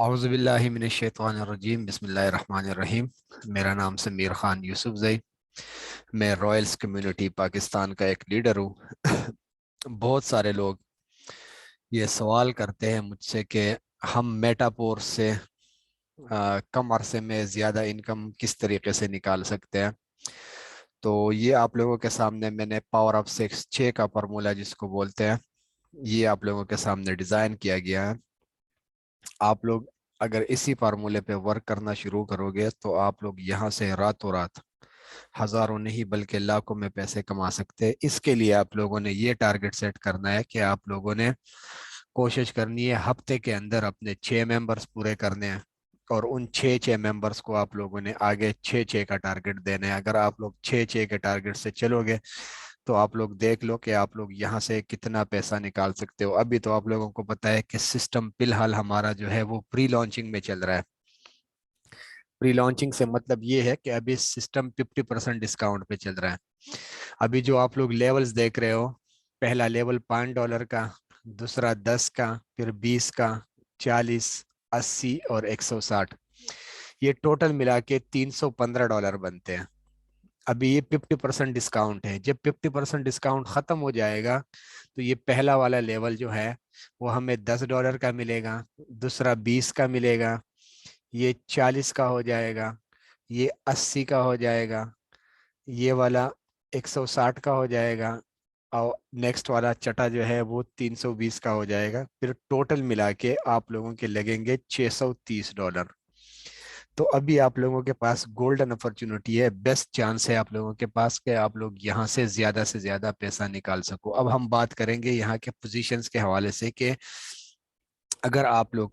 اعوذ باللہ من الشیطان الرجیم بسم اللہ الرحمن الرحیم۔ میرا نام سمیر خان یوسف زئی، میں رائلز کمیونٹی پاکستان کا ایک لیڈر ہوں۔ بہت سارے لوگ یہ سوال کرتے ہیں مجھ سے کہ ہم میٹاپور سے کم عرصے میں زیادہ انکم کس طریقے سے نکال سکتے ہیں۔ تو یہ آپ لوگوں کے سامنے میں نے پاور آف 6 کا فارمولا جس کو بولتے ہیں، یہ آپ لوگوں کے سامنے ڈیزائن کیا گیا ہے۔ آپ لوگ اگر اسی فارمولے پہ ورک کرنا شروع کرو گے تو آپ لوگ یہاں سے راتوں رات ہزاروں نہیں بلکہ لاکھوں میں پیسے کما سکتے ہیں۔ اس کے لیے آپ لوگوں نے یہ ٹارگٹ سیٹ کرنا ہے کہ آپ لوگوں نے کوشش کرنی ہے ہفتے کے اندر اپنے 6 ممبرز پورے کرنے ہیں، اور ان 6 ممبرز کو آپ لوگوں نے آگے 6 کا ٹارگٹ دینا ہے۔ اگر آپ لوگ 6 کے ٹارگٹ سے چلو گے تو آپ لوگ دیکھ لو کہ آپ لوگ یہاں سے کتنا پیسہ نکال سکتے ہو۔ ابھی تو آپ لوگوں کو پتا ہے کہ سسٹم فی الحال ہمارا جو ہے وہ پری لانچنگ میں چل رہا ہے۔ پری لانچنگ سے مطلب یہ ہے کہ ابھی سسٹم 50% ڈسکاؤنٹ پہ چل رہا ہے۔ ابھی جو آپ لوگ لیولز دیکھ رہے ہو، پہلا لیول $5 کا، دوسرا 10 کا، پھر 20 کا، 40، 80 اور 160، یہ ٹوٹل ملا کے $315 بنتے ہیں۔ ابھی یہ 50% ڈسکاؤنٹ ہے۔ جب 50% ڈسکاؤنٹ ختم ہو جائے گا تو یہ پہلا والا لیول جو ہے وہ ہمیں $10 کا ملے گا، دوسرا 20 کا ملے گا، یہ 40 کا ہو جائے گا، یہ 80 کا ہو جائے گا، یہ والا 160 کا ہو جائے گا، اور نیکسٹ والا چٹا جو ہے وہ 320 کا ہو جائے گا۔ پھر ٹوٹل ملا کے آپ لوگوں کے لگیں گے $630۔ تو ابھی آپ لوگوں کے پاس گولڈن اپرچونٹی ہے، بیسٹ چانس ہے آپ لوگوں کے پاس کہ آپ لوگ یہاں سے زیادہ پیسہ نکال سکو۔ اب ہم بات کریں گے یہاں کے پوزیشنز کے حوالے سے کہ اگر آپ لوگ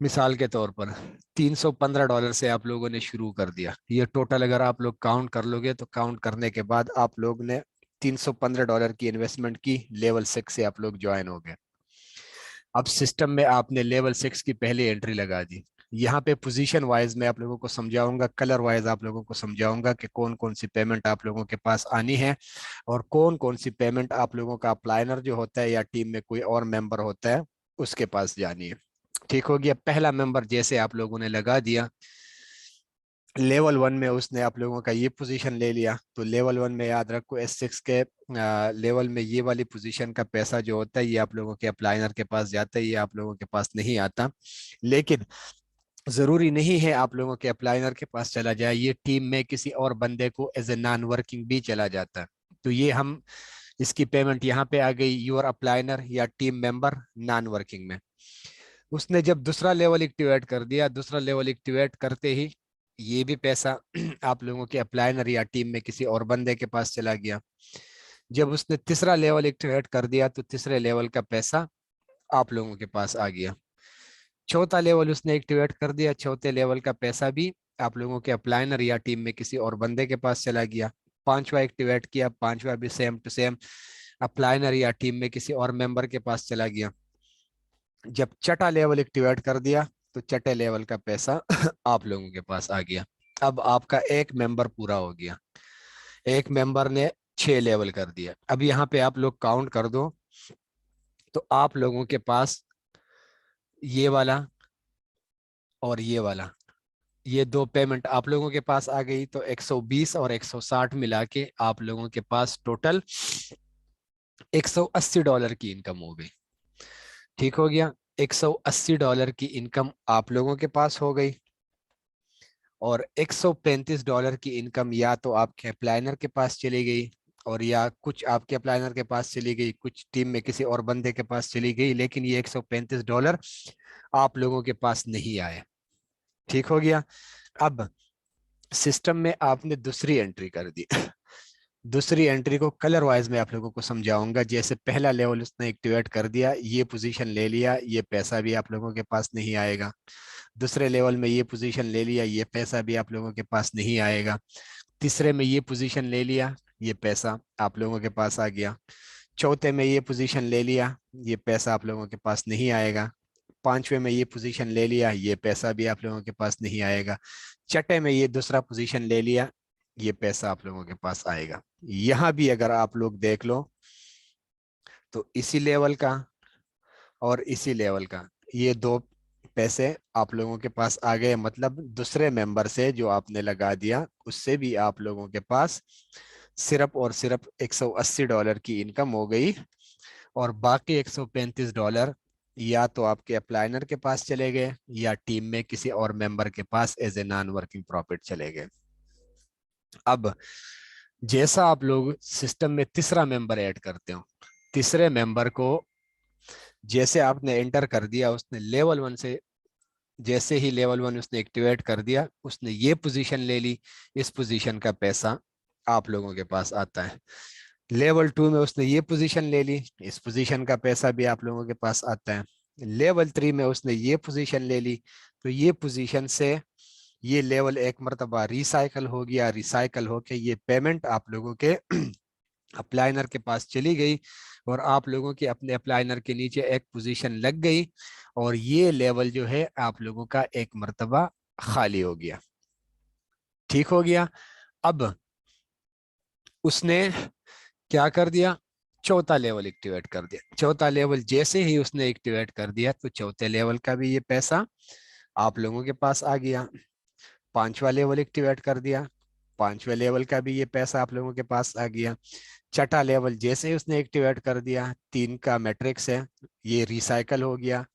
مثال کے طور پر $315 سے آپ لوگوں نے شروع کر دیا، یہ ٹوٹل اگر آپ لوگ کاؤنٹ کر لو گے تو کاؤنٹ کرنے کے بعد آپ لوگ نے $315 کی انویسٹمنٹ کی، لیول 6 سے آپ لوگ جوائن ہو گئے۔ اب سسٹم میں آپ نے لیول 6 کی پہلی انٹری لگا دی۔ یہاں پہ پوزیشن وائز میں آپ لوگوں کو سمجھاؤں گا، کلر وائز آپ لوگوں کو سمجھاؤں گا کہ کون کون سی پیمنٹ آپ لوگوں کے پاس آنی ہے اور کون کون سی پیمنٹ آپ لوگوں کا اپلائنر جو ہوتا ہے یا ٹیم میں کوئی اور ممبر ہوتا ہے اس کے پاس جانی ہے۔ ٹھیک ہو گیا؟ پہلا ممبر جیسے آپ لوگوں نے لگا دیا، لیول 1 میں اس نے آپ لوگوں کا یہ پوزیشن لے لیا، تو لیول 1 میں یاد رکھو S6 کے لیول میں یہ والی پوزیشن کا پیسہ جو ہوتا ہے یہ آپ لوگوں کے اپلائنر کے پاس جاتا ہے، یہ آپ لوگوں کے پاس نہیں آتا۔ لیکن ضروری نہیں ہے آپ لوگوں کے اپلائنر کے پاس چلا جائے، یہ ٹیم میں کسی اور بندے کو ایز اے نان ورکنگ بھی چلا جاتا ہے۔ تو یہ ہم اس کی پیمنٹ یہاں پہ آ گئی، یور اپلائنر یا ٹیم ممبر نان ورکنگ میں۔ اس نے جب دوسرا لیول ایکٹیویٹ کر دیا، دوسرا لیول ایکٹیویٹ کرتے ہی یہ بھی پیسہ آپ لوگوں کے اپلائنر یا ٹیم میں کسی اور بندے کے پاس چلا گیا۔ جب اس نے تیسرا لیول ایکٹیویٹ کر دیا تو تیسرے لیول کا پیسہ آپ لوگوں کے پاس آ گیا۔ چوتھا لیول اس نے ایکٹیویٹ کر دیا، چوتھے لیول کا پیسہ بھی آپ لوگوں کے اپلائنر یا ٹیم میں کسی اور بندے کے پاس چلا گیا۔ پانچواں ایکٹیویٹ کیا، پانچواں بھی سیم ٹو سیم اپلائنر یا ٹیم میں کسی اور ممبر کے پاس چلا گیا۔ جب چٹا لیول ایکٹیویٹ کر دیا تو چٹے لیول کا پیسہ آپ لوگوں کے پاس آ گیا۔ اب آپ کا ایک ممبر پورا ہو گیا، ایک ممبر نے 6 لیول کر دیا۔ اب یہاں پہ آپ لوگ کاؤنٹ کر دو تو آپ لوگوں کے پاس یہ والا اور یہ والا، یہ دو پیمنٹ آپ لوگوں کے پاس آ گئی، تو 120 اور 160 ملا کے آپ لوگوں کے پاس ٹوٹل $180 کی انکم ہو گئی۔ ٹھیک ہو گیا؟ $180 کی انکم آپ لوگوں کے پاس ہو گئی، اور $135 کی انکم یا تو آپ کے اپلائنر کے پاس چلی گئی، اور یا کچھ آپ کے اپلائنر کے پاس چلی گئی، کچھ ٹیم میں کسی اور بندے کے پاس چلی گئی، لیکن یہ $135 آپ لوگوں کے پاس نہیں آئے۔ ٹھیک ہو گیا؟ اب سسٹم میں آپ نے دوسری انٹری کر دی۔ دوسری انٹری کو کلر وائز میں آپ لوگوں کو سمجھاؤں گا۔ جیسے پہلا لیول اس نے ایکٹیویٹ کر دیا، یہ پوزیشن لے لیا، یہ پیسہ بھی آپ لوگوں کے پاس نہیں آئے گا۔ دوسرے لیول میں یہ پوزیشن لے لیا، یہ پیسہ بھی آپ لوگوں کے پاس نہیں آئے گا۔ تیسرے میں یہ پوزیشن لے لیا، یہ پیسہ آپ لوگوں کے پاس آ گیا۔ چوتھے میں یہ پوزیشن لے لیا، یہ پیسہ آپ لوگوں کے پاس نہیں آئے گا۔ پانچویں میں یہ پوزیشن لے لیا، یہ پیسہ بھی آپ لوگوں کے پاس نہیں آئے گا۔ چٹے میں یہ دوسرا پوزیشن لے لیا، یہ پیسہ آپ لوگوں کے پاس آئے گا۔ یہاں بھی اگر آپ لوگ دیکھ لو تو اسی لیول کا اور اسی لیول کا یہ دو पैसे आप लोगों के पास आ गए, मतलब दूसरे मेंबर से जो आपने लगा दिया उससे भी आप लोगों के पास सिर्फ और सिर्फ $180 की इनकम हो गई, और बाकी $135 या तो आपके अप्लाइनर के पास चले गए या टीम में किसी और मेंबर के पास as a non working profit चले गए। अब जैसा आप लोग सिस्टम में तीसरा मेंबर ऐड करते हो, तीसरे मेंबर को जैसे आपने एंटर कर दिया, उसने लेवल 1 से जैसे ही लेवल 1 उसने एक्टिवेट कर दिया, उसने ये पोजीशन ले ली, इस पोजीशन का पैसा आप लोगों के पास आता है। लेवल 2 में उसने ये पोजीशन ले ली, इस पोजीशन का पैसा भी आप लोगों के पास आता है। लेवल 3 में उसने ये पोजीशन ले ली, तो ये पोजीशन से ये लेवल एक मरतबा रिसाइकल हो गया, रिसाइकल होके ये पेमेंट आप लोगों के अप्लाइनर के पास चली गई, और आप लोगों के अपने अप्लाइनर के नीचे एक पोजीशन लग गई, और ये लेवल जो है आप लोगों का एक मरतबा खाली हो गया। ठीक हो गया। अब उसने क्या कर दिया, चौथा लेवल एक्टिवेट कर दिया। चौथा लेवल जैसे ही उसने एक्टिवेट कर दिया, तो चौथे लेवल का भी ये पैसा आप लोगों के पास आ गया। पांचवा लेवल एक्टिवेट कर दिया, पांचवे लेवल का भी ये पैसा आप लोगों के पास आ गया। छठा लेवल जैसे ही उसने एक्टिवेट कर दिया, 3 का मैट्रिक्स है, ये रिसाइकल हो गया,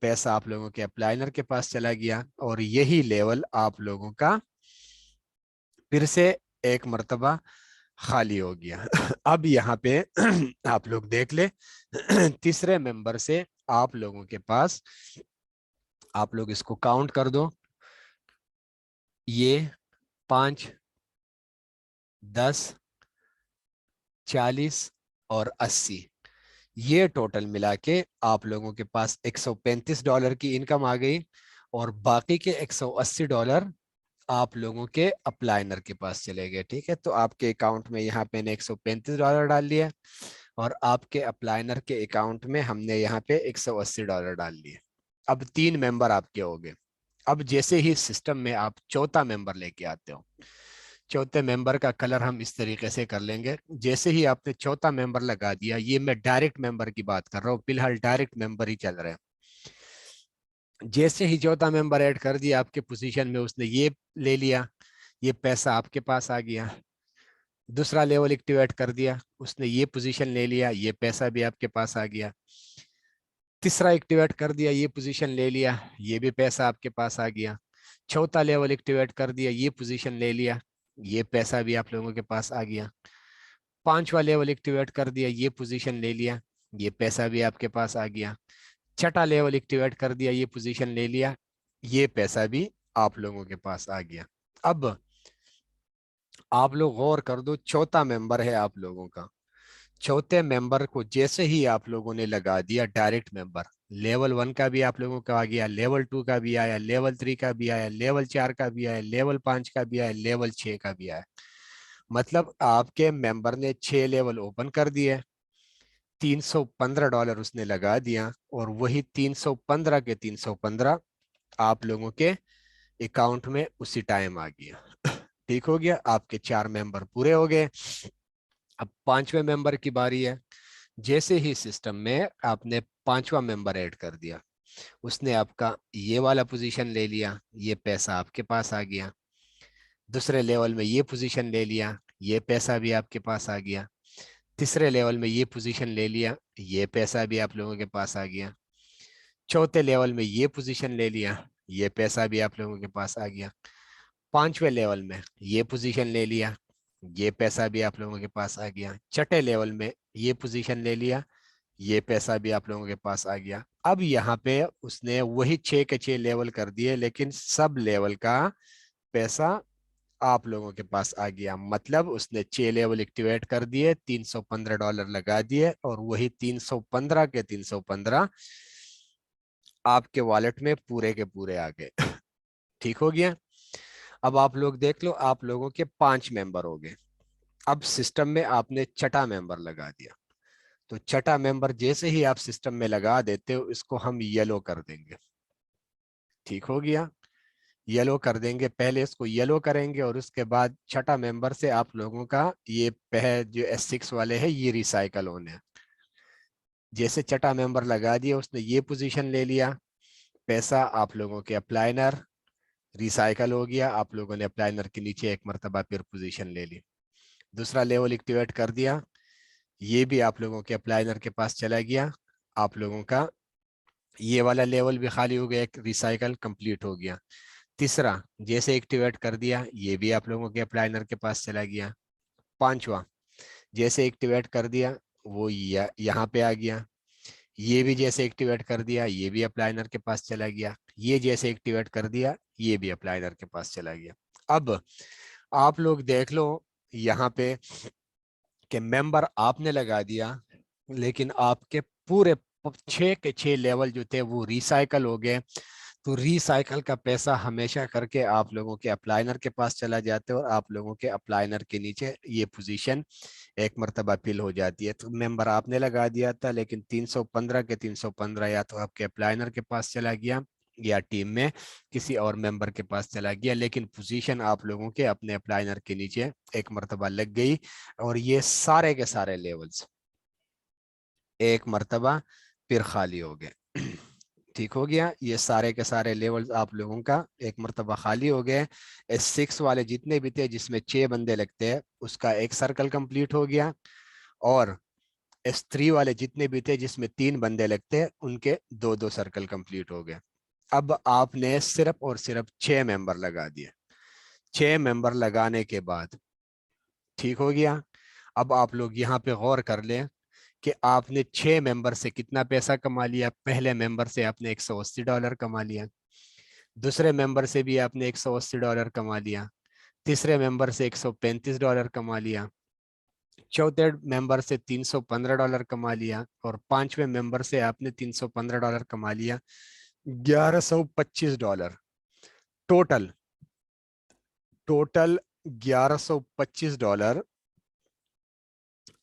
पैसा आप लोगों के अप्लाइनर के पास चला गया, और यही लेवल आप लोगों का फिर से एक मर्तबा खाली हो गया। अब यहाँ पे आप लोग देख ले, तीसरे मेंबर से आप लोगों के पास, आप लोग इसको काउंट कर दो, ये 5, 10, 40 और 80, ये टोटल मिला के आप लोगों के पास $135 की इनकम आ गई, और बाकी के $180 आप लोगों के अप्लाइनर के पास चले गए। ठीक है, तो आपके अकाउंट में यहाँ पे ने $135 डाल लिया, और आपके अप्लाइनर के अकाउंट में हमने यहाँ पे $180 डाल लिए। अब 3 मेंबर आपके हो गए। अब जैसे ही सिस्टम में आप चौथा मेंबर लेके आते हो, चौथे मेंबर का कलर हम इस तरीके से कर लेंगे। जैसे ही आपने चौथा मेंबर लगा दिया, ये मैं डायरेक्ट मेंबर की बात कर रहा हूँ, फिलहाल डायरेक्ट मेंबर ही चल रहे हैं। जैसे ही चौथा मेंबर ऐड कर दिया आपके पोजीशन में, उसने ये ले लिया, ये पैसा आपके पास आ गया। दूसरा लेवल एक्टिवेट कर दिया, उसने ये पोजीशन ले लिया, ये पैसा भी आपके पास आ गया। तीसरा एक्टिवेट कर दिया, ये पोजीशन ले लिया, ये भी पैसा आपके पास आ गया। चौथा लेवल एक्टिवेट कर दिया, ये पोजीशन ले लिया, ये पैसा भी आप लोगों के पास आ गया। पांचवा लेवल एक्टिवेट कर दिया, ये पोजीशन ले लिया, ये पैसा भी आपके पास आ गया। छठा लेवल एक्टिवेट कर दिया, ये पोजीशन ले लिया, ये पैसा भी आप लोगों के पास आ गया। अब आप लोग गौर कर दो, चौथा मेंबर है आप लोगों का, चौथे मेंबर को जैसे ही आप लोगों ने लगा दिया डायरेक्ट मेंबर, लेवल 1 का भी आप लोगों का आ गया, लेवल 2 का भी आया, लेवल 3 का भी आया, लेवल 4 का भी आया, लेवल 5 का भी आया, लेवल 6 का भी आया। मतलब आपके मेंबर ने 6 लेवल ओपन कर दिए, $315 उसने लगा दिया, और वही 315 के 315 आप लोगों के अकाउंट में उसी टाइम आ गया। ठीक हो गया, आपके 4 मेंबर पूरे हो गए। अब पांचवें मेंबर की बारी है। जैसे ही सिस्टम में आपने पांचवा मेंबर ऐड कर दिया, उसने आपका ये वाला पोजीशन ले लिया, ये पैसा आपके पास आ गया। दूसरे लेवल में ये पोजीशन ले लिया, ये पैसा भी आपके पास आ गया। तीसरे लेवल में ये पोजीशन ले लिया, ये पैसा भी आप लोगों के पास आ गया। चौथे लेवल में ये पोजीशन ले लिया, ये पैसा भी आप लोगों के पास आ गया। पांचवें लेवल में ये पोजीशन ले लिया, ये पैसा भी आप लोगों के पास आ गया। छठे लेवल में ये पोजीशन ले लिया, ये पैसा भी आप लोगों के पास आ गया। अब यहाँ पे उसने वही 6 के 6 लेवल कर दिए, लेकिन सब लेवल का पैसा आप लोगों के पास आ गया। मतलब उसने 6 लेवल एक्टिवेट कर दिए, $315 लगा दिए, और वही 315 के 315 आपके वॉलेट में पूरे के पूरे आ गए। ठीक हो गया। अब आप लोग देख लो, आप लोगों के 5 मेंबर हो गए। अब सिस्टम में आपने छठा मेंबर लगा दिया, तो छठा मेंबर जैसे ही आप सिस्टम में लगा देते हो, इसको हम येलो कर देंगे। ठीक हो गया, येलो कर देंगे। पहले इसको येलो करेंगे, और उसके बाद छठा मेंबर से आप लोगों का ये जो S6 वाले हैं, ये रिसाइकल होने हैं। जैसे छठा मेंबर लगा दिया, उसने ये पोजीशन ले लिया, पैसा आप लोगों के अप्लाइनर रिसाइकल हो गया, आप लोगों ने अप्लाइनर के नीचे एक मरतबा फिर पोजीशन ले ली, दूसरा लेवल एक्टिवेट कर दिया, ये भी आप लोगों के अप्लाइनर के पास चला गया, आप लोगों का ये वाला लेवल भी खाली हो गया, एक रिसाइकल कंप्लीट हो गया। तीसरा जैसे एक्टिवेट कर दिया, ये भी आप लोगों के अप्लाइनर के पास चला गया। पांचवा जैसे एक्टिवेट कर दिया, वो यहाँ पे आ गया, ये भी जैसे एक्टिवेट कर दिया, ये भी अप्लाइनर के पास चला गया, ये जैसे एक्टिवेट कर दिया, ये भी अप्लाइनर के पास चला गया। अब आप लोग देख लो यहाँ पे कि मेंबर आपने लगा दिया, लेकिन आपके पूरे 6 के 6 लेवल जो थे वो रिसाइकल हो गए। तो रिसाइकल का पैसा हमेशा करके आप लोगों के अप्लाइनर के पास चला जाता है और आप लोगों के अप्लाइनर के नीचे ये पोजीशन एक मरतबा फिल हो जाती है। तो मेंबर आपने लगा दिया था, लेकिन 315 के 315 या तो आपके अप्लाइनर के पास चला गया या टीम में किसी और मेंबर के पास चला गया, लेकिन पोजीशन आप लोगों के अपने अप्लाइनर के नीचे एक मरतबा लग गई और ये सारे के सारे लेवल्स एक मरतबा फिर खाली हो गए। ठीक हो गया, ये सारे के सारे लेवल्स आप लोगों का एक मरतबा खाली हो गए। S6 वाले जितने भी थे जिसमें 6 बंदे लगते हैं उसका एक सर्कल कंप्लीट हो गया, और S3 वाले जितने भी थे जिसमें 3 बंदे लगते हैं उनके 2 2 सर्कल कंप्लीट हो गए। अब आपने सिर्फ और सिर्फ 6 मेंबर लगा दिए। 6 मेंबर लगाने के बाद ठीक हो गया। अब आप लोग यहाँ पे गौर कर लें कि आपने 6 मेंबर से कितना पैसा कमा लिया। पहले मेंबर से आपने $180 कमा लिया, दूसरे मेंबर से भी आपने $180 कमा लिया, तीसरे मेंबर से $135 कमा लिया, चौथे मेंबर से $315 कमा लिया, और पांचवें मेंबर से आपने $315 कमा लिया। $1125 टोटल, टोटल $1125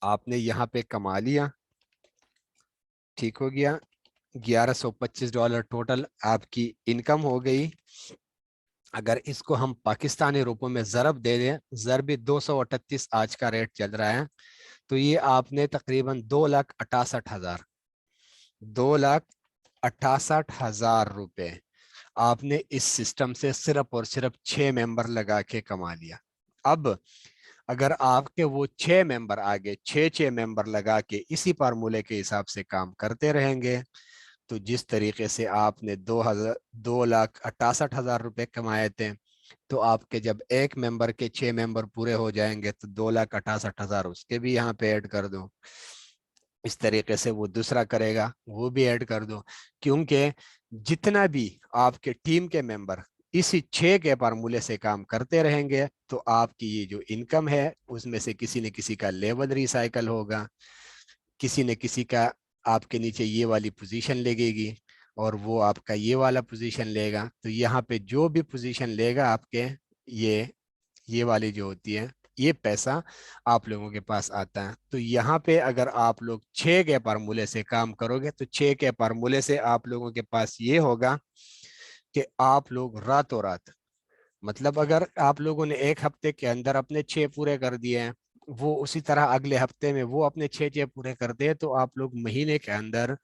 आपने यहाँ पे कमा लिया। ठीक हो गया, $1125 टोटल आपकी इनकम हो गई। अगर इसको हम पाकिस्तानी रुपयों में ज़रब दे दें, ज़रबी 238 आज का रेट चल रहा है, तो ये आपने तकरीबन 2,68,000 2,68,000 रुपए आपने इस सिस्टम से सिर्फ और सिर्फ 6 मेंबर लगा के कमा लिया। अब अगर आपके वो 6 मेंबर आगे 6 6 मेंबर लगा के इसी फार्मूले के हिसाब से काम करते रहेंगे, तो जिस तरीके से आपने 2,68,000 रुपए कमाए थे, तो आपके जब एक मेंबर के 6 मेंबर पूरे हो जाएंगे तो 2,68,000 उसके भी यहाँ पे ऐड कर दो। इस तरीके से वो दूसरा करेगा, वो भी ऐड कर दो, क्योंकि जितना भी आपके टीम के मेंबर इसी 6 के फार्मूले से काम करते रहेंगे, तो आपकी ये जो इनकम है उसमें से किसी न किसी का लेवल रिसाइकल होगा, किसी न किसी का आपके नीचे ये वाली पोजीशन लगेगी और वो आपका ये वाला पोजीशन लेगा। तो यहाँ पे जो भी पोजीशन लेगा आपके, ये वाली जो होती है, ये पैसा आप लोगों के पास आता है। तो यहाँ पे अगर आप लोग 6 के फार्मूले से काम करोगे, तो 6 के फार्मूले से आप लोगों के पास ये होगा कि आप लोग रातों रात, मतलब अगर आप लोगों ने एक हफ्ते के अंदर अपने 6 पूरे कर दिए हैं, वो उसी तरह अगले हफ्ते में वो अपने 6 6 पूरे करते हैं, तो आप लोग महीने के अंदर,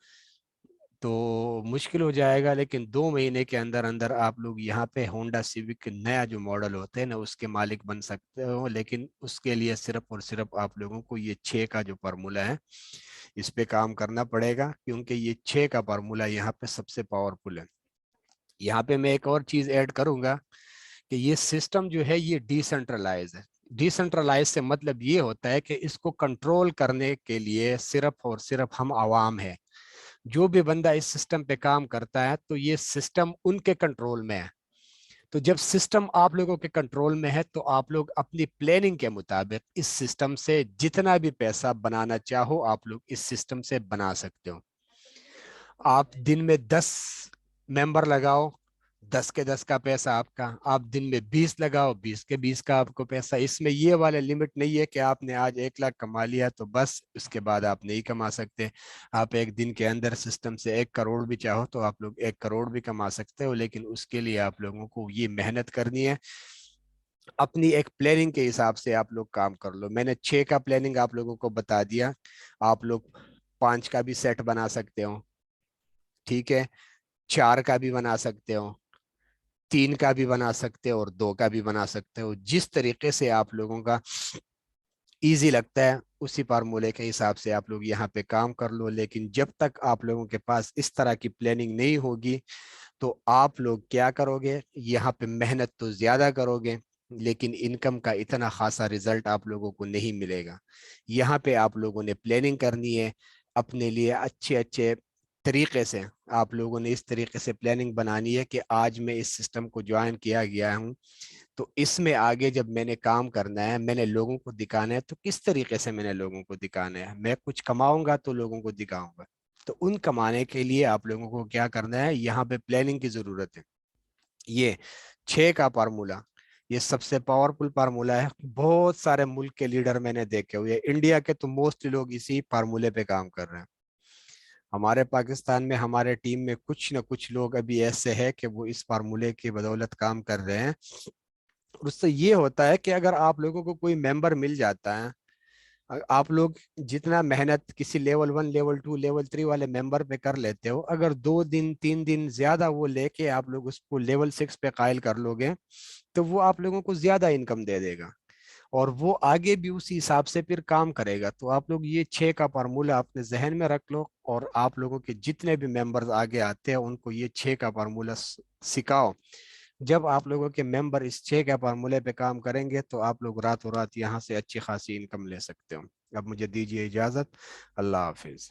तो मुश्किल हो जाएगा, लेकिन 2 महीने के अंदर अंदर आप लोग यहाँ पे होंडा सिविक नया जो मॉडल होते हैं ना उसके मालिक बन सकते हो। लेकिन उसके लिए सिर्फ और सिर्फ आप लोगों को ये 6 का जो फार्मूला है इस पे काम करना पड़ेगा, क्योंकि ये 6 का फार्मूला यहाँ पे सबसे पावरफुल है। यहाँ पे मैं एक और चीज ऐड करूंगा कि ये सिस्टम जो है ये डिसेंट्रलाइज है। डिसेंट्रलाइज से मतलब ये होता है कि इसको कंट्रोल करने के लिए सिर्फ और सिर्फ हम आवाम है। जो भी बंदा इस सिस्टम पे काम करता है तो ये सिस्टम उनके कंट्रोल में है। तो जब सिस्टम आप लोगों के कंट्रोल में है, तो आप लोग अपनी प्लानिंग के मुताबिक इस सिस्टम से जितना भी पैसा बनाना चाहो आप लोग इस सिस्टम से बना सकते हो। आप दिन में 10 मेंबर लगाओ, 10 के 10 का पैसा आपका। आप दिन में 20 लगाओ, 20 के 20 का आपको पैसा। इसमें ये वाला लिमिट नहीं है कि आपने आज 1 लाख कमा लिया तो बस उसके बाद आप नहीं कमा सकते। आप एक दिन के अंदर सिस्टम से 1 करोड़ भी चाहो तो आप लोग 1 करोड़ भी कमा सकते हो, लेकिन उसके लिए आप लोगों को ये मेहनत करनी है। अपनी एक प्लानिंग के हिसाब से आप लोग काम कर लो। मैंने 6 का प्लानिंग आप लोगों को बता दिया, आप लोग 5 का भी सेट बना सकते हो। ठीक है, 4 का भी बना सकते हो, 3 का भी बना सकते हो और 2 का भी बना सकते हो। जिस तरीके से आप लोगों का इजी लगता है उसी फार्मूले के हिसाब से आप लोग यहाँ पे काम कर लो। लेकिन जब तक आप लोगों के पास इस तरह की प्लानिंग नहीं होगी तो आप लोग क्या करोगे, यहाँ पे मेहनत तो ज्यादा करोगे लेकिन इनकम का इतना खासा रिजल्ट आप लोगों को नहीं मिलेगा। यहाँ पे आप लोगों ने प्लानिंग करनी है अपने लिए अच्छे अच्छे तरीके से। आप लोगों ने इस तरीके से प्लानिंग बनानी है कि आज मैं इस सिस्टम को ज्वाइन किया गया हूँ, तो इसमें आगे जब मैंने काम करना है, मैंने लोगों को दिखाना है, तो किस तरीके से मैंने लोगों को दिखाना है। मैं कुछ कमाऊंगा तो लोगों को दिखाऊंगा, तो उन कमाने के लिए आप लोगों को क्या करना है, यहाँ पे प्लानिंग की जरूरत है। ये 6 का फार्मूला, ये सबसे पावरफुल फार्मूला है। बहुत सारे मुल्क के लीडर मैंने देखे हुए, इंडिया के तो मोस्टली लोग इसी फार्मूले पे काम कर रहे हैं। हमारे पाकिस्तान में हमारे टीम में कुछ ना कुछ लोग अभी ऐसे हैं कि वो इस फार्मूले की बदौलत काम कर रहे हैं। उससे ये होता है कि अगर आप लोगों को कोई मेंबर मिल जाता है, आप लोग जितना मेहनत किसी लेवल 1 लेवल 2 लेवल 3 वाले मेंबर पे कर लेते हो, अगर 2 दिन 3 दिन ज्यादा वो लेके आप लोग उसको लेवल 6 पे कायल कर लोगे तो वो आप लोगों को ज्यादा इनकम दे देगा और वो आगे भी उसी हिसाब से फिर काम करेगा। तो आप लोग ये 6 का फार्मूला अपने जहन में रख लो और आप लोगों के जितने भी मेंबर्स आगे आते हैं उनको ये 6 का फार्मूला सिखाओ। जब आप लोगों के मेंबर इस 6 के फार्मूले पे काम करेंगे तो आप लोग रातों रात यहाँ से अच्छी खासी इनकम ले सकते हो। अब मुझे दीजिए इजाज़त। अल्लाह हाफिज़।